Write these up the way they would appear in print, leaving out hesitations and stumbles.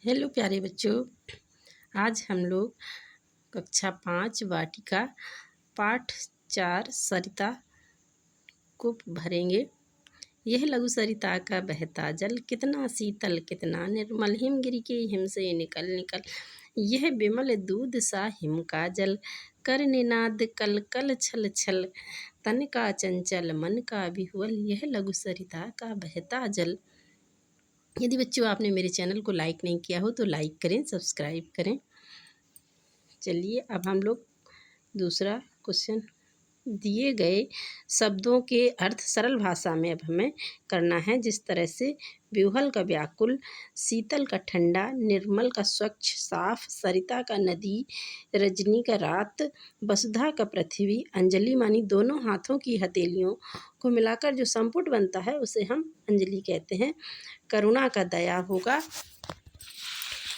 Hello प्यारे बच्चों, आज हम लोग कक्षा 5 वाटिका पाठ 4 सरिता को भरेंगे। यह लघु सरिता का बहता जल, कितना शीतल कितना निर्मल, हिमगिरी के हिम से निकल निकल, यह विमल दूध सा हिम का जल, कर निनाद कल कल छल छल, तन का चंचल मन का विह्वल, यह लघु सरिता का बहता जल। यदि बच्चों आपने मेरे चैनल को लाइक नहीं किया हो तो लाइक करें, सब्सक्राइब करें। चलिए अब हम लोग दूसरा क्वेश्चन, दिए गए शब्दों के अर्थ सरल भाषा में अब हमें करना है। जिस तरह से व्यूहल का व्याकुल, शीतल का ठंडा, निर्मल का स्वच्छ साफ, सरिता का नदी, रजनी का रात, वसुधा का पृथ्वी, अंजलि मानी दोनों हाथों की हथेलियों को मिलाकर जो संपुट बनता है उसे हम अंजलि कहते हैं। करुणा का दया होगा।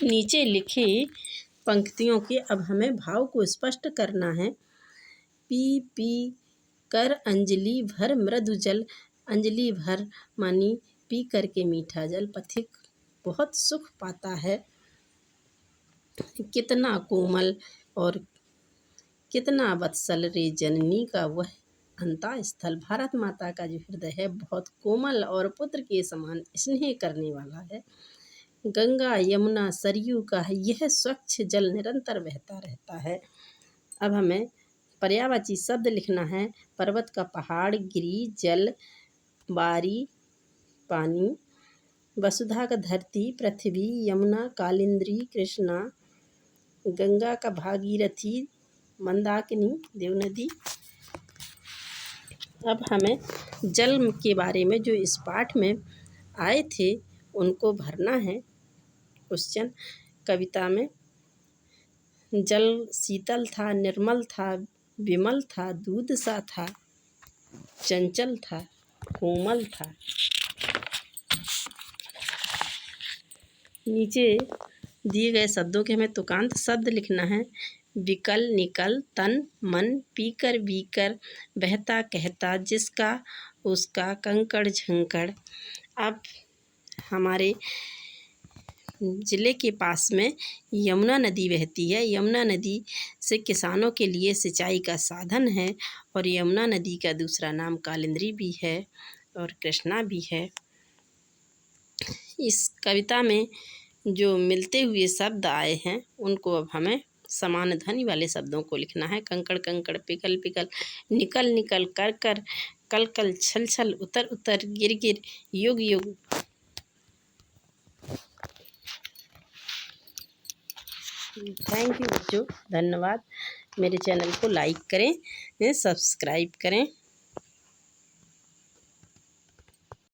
नीचे लिखी पंक्तियों के अब हमें भाव को स्पष्ट करना है। पी पी कर अंजलि भर मृदु जल, अंजलि भर मानी पी करके मीठा जल, पथिक बहुत सुख पाता है। कितना कोमल और कितना वत्सल रे जननी का वह अंता स्थल, भारत माता का जो हृदय है बहुत कोमल और पुत्र के समान स्नेह करने वाला है। गंगा यमुना सरयू का है यह स्वच्छ जल निरंतर बहता रहता है। अब हमें पर्यायवाची शब्द लिखना है। पर्वत का पहाड़, गिरी, जल, बारी, पानी, वसुधा का धरती, पृथ्वी, यमुना कालिंद्री कृष्णा, गंगा का भागीरथी, मंदाकिनी देवनदी। अब हमें जल के बारे में जो इस पाठ में आए थे उनको भरना है। क्वेश्चन, कविता में जल शीतल था, निर्मल था, विमल था, दूध सा था, चंचल था, कोमल था। नीचे दिए गए शब्दों के हमें तुकांत शब्द लिखना है। विकल, निकल, तन, मन, पीकर, बीकर, बहता, कहता, जिसका, उसका, कंकड़, झंकड़। अब हमारे ज़िले के पास में यमुना नदी बहती है। यमुना नदी से किसानों के लिए सिंचाई का साधन है और यमुना नदी का दूसरा नाम कालिंद्री भी है और कृष्णा भी है। इस कविता में जो मिलते हुए शब्द आए हैं उनको अब हमें समान ध्वनि वाले शब्दों को लिखना है। कंकड़ कंकड़, पिकल पिकल, निकल निकल, कर कर, कल कल, छल छल, उतर उतर, गिर गिर, युग युग। थैंक यू बच्चों, धन्यवाद। मेरे चैनल को लाइक करें, सब्सक्राइब करें।